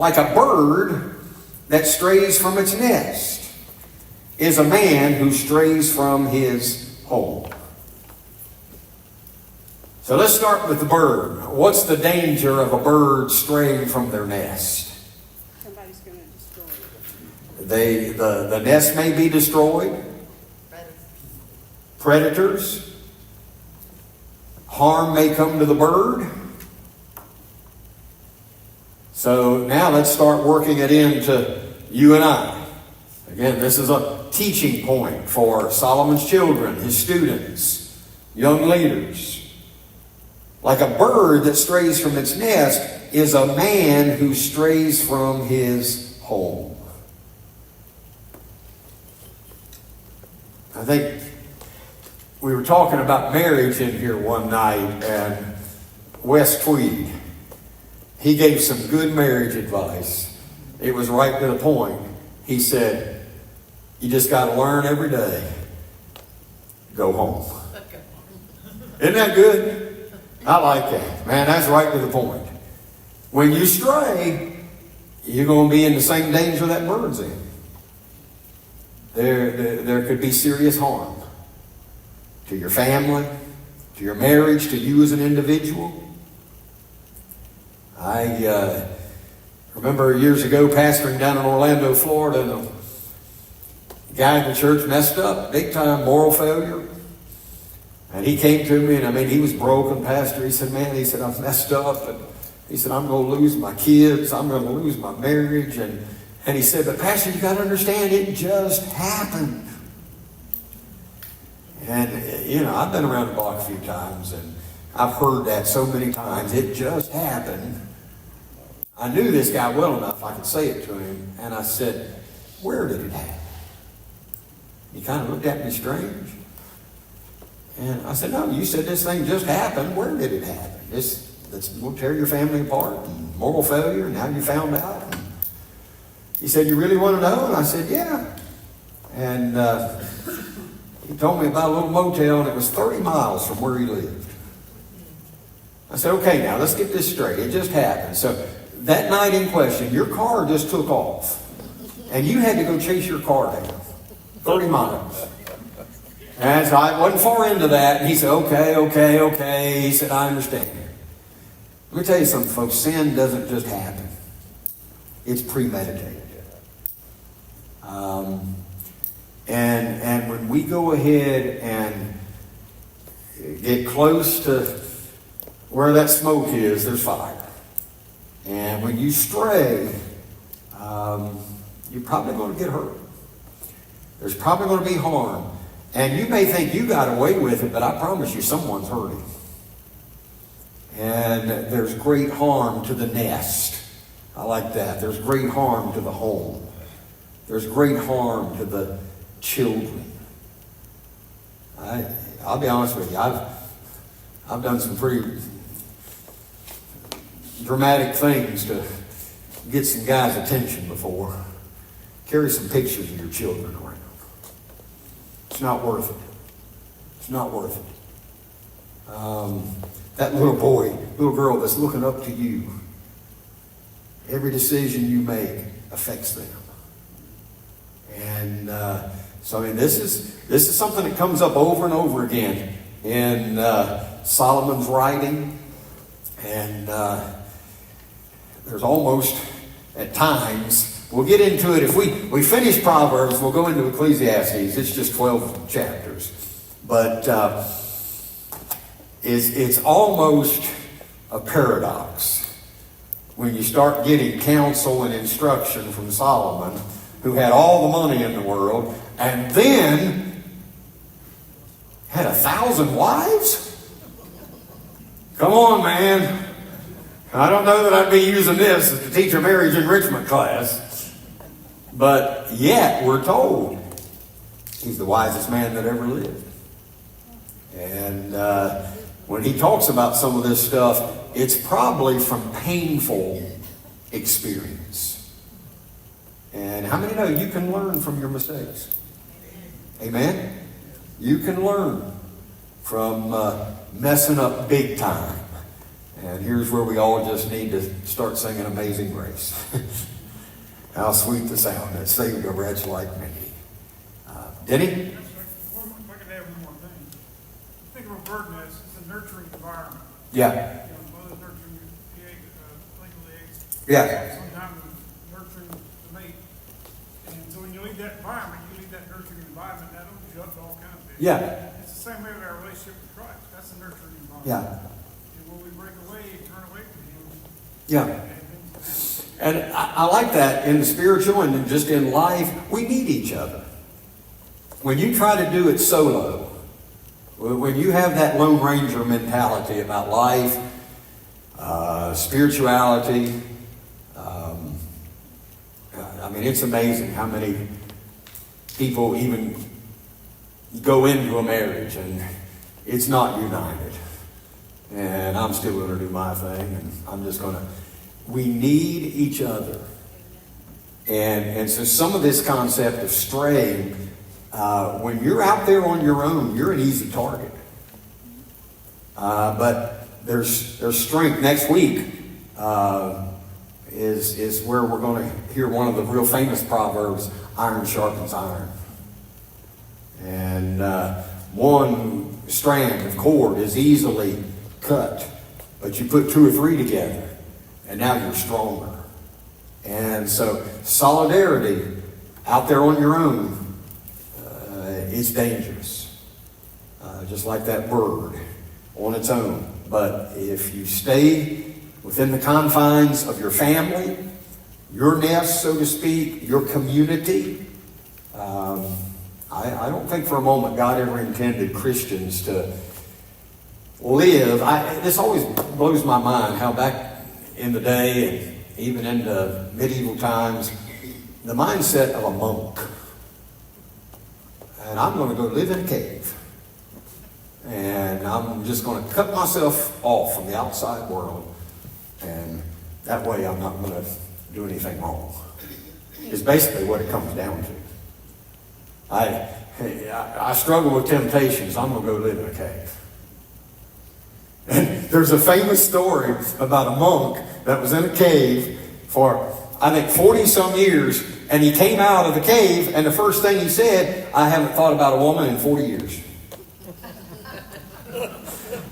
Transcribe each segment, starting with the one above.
Like a bird that strays from its nest is a man who strays from his home. So let's start with the bird. What's the danger of a bird straying from their nest? Somebody's going to destroy it. The nest may be destroyed. Predators. Harm may come to the bird. So now let's start working it into you and I. Again, this is a teaching point for Solomon's children, his students, young leaders. Like a bird that strays from its nest is a man who strays from his home. I think we were talking about marriage in here one night, and Wes Tweed, he gave some good marriage advice. It was right to the point. He said, you just got to learn every day. Go home. Isn't that good? I like that. Man, that's right to the point. When you stray, you're going to be in the same danger that bird's in. There could be serious harm to your family, to your marriage, to you as an individual. I remember years ago pastoring down in Orlando, Florida, and a guy in the church messed up, big time moral failure. And he came to me, and he was broken, pastor. He said, man, I've messed up. And he said, I'm going to lose my kids. I'm going to lose my marriage. And he said, but pastor, you got to understand, it just happened. And, I've been around the block a few times, and I've heard that so many times. It just happened. I knew this guy well enough I could say it to him. And I said, where did it happen? He kind of looked at me strange. And I said, no, you said this thing just happened. Where did it happen? We'll tear your family apart. And moral failure, and now you found out. And he said, you really want to know? And I said, yeah. And he told me about a little motel, and it was 30 miles from where he lived. I said, okay, now let's get this straight. It just happened. So that night in question, your car just took off, and you had to go chase your car down 30 miles. And so I wasn't far into that, and he said, okay. He said, I understand. Let me tell you something, folks. Sin doesn't just happen. It's premeditated. And when we go ahead and get close to where that smoke is, there's fire. And when you stray, you're probably going to get hurt. There's probably going to be harm. And you may think you got away with it, but I promise you someone's hurting. And there's great harm to the nest. I like that. There's great harm to the home. There's great harm to the children. I'll be honest with you. I've done some pretty dramatic things to get some guys' attention before. Carry some pictures of your children around. It's not worth it. It's not worth it. That little boy, little girl that's looking up to you, every decision you make affects them. And this is something that comes up over and over again in Solomon's writing. And there's almost, at times, we'll get into it. If we finish Proverbs, we'll go into Ecclesiastes. It's just 12 chapters. But it's almost a paradox when you start getting counsel and instruction from Solomon, who had all the money in the world, and then had 1,000 wives? Come on, man. I don't know that I'd be using this to teach a marriage enrichment class. But yet, we're told he's the wisest man that ever lived. And when he talks about some of this stuff, it's probably from painful experience. And how many know you can learn from your mistakes? Amen? You can learn from messing up big time. And here's where we all just need to start singing Amazing Grace. How sweet the sound that saved a wretch like me. Denny? If I could add one more thing. Think of a bird nest as a nurturing environment. Yeah. Mother's nurturing the egg, laying the eggs. Yeah. Sometimes nurturing the mate. And so when you leave that environment, you leave that nurturing environment, that opens you up to all kinds of things. Yeah. It's the same way with our relationship with Christ. That's a nurturing environment. Yeah. And when we break away and turn away from Him, Yeah. And I like that in the spiritual and just in life. We need each other. When you try to do it solo, when you have that Lone Ranger mentality about life, spirituality, I mean, it's amazing how many people even go into a marriage and it's not united. And I'm still going to do my thing, and I'm just going to. We need each other. And so some of this concept of straying, when you're out there on your own, you're an easy target. But there's strength. Next week is where we're going to hear one of the real famous proverbs, iron sharpens iron. And one strand of cord is easily cut, but you put two or three together, and now you're stronger. And so solidarity out there on your own is dangerous, just like that bird on its own. But if you stay within the confines of your family, your nest, so to speak, your community, I don't think for a moment God ever intended Christians to live. This always blows my mind how back in the day and even into medieval times, the mindset of a monk. And I'm going to go live in a cave. And I'm just going to cut myself off from the outside world. And that way I'm not going to do anything wrong. Is basically what it comes down to. I struggle with temptations. I'm going to go live in a cave. And there's a famous story about a monk that was in a cave for, I think, 40-some years, and he came out of the cave, and the first thing he said, I haven't thought about a woman in 40 years.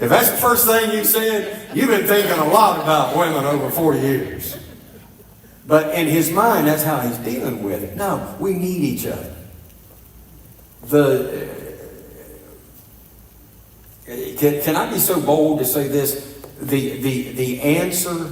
If that's the first thing you said, you've been thinking a lot about women over 40 years. But in his mind, that's how he's dealing with it. No, we need each other. Can I be so bold to say this? The answer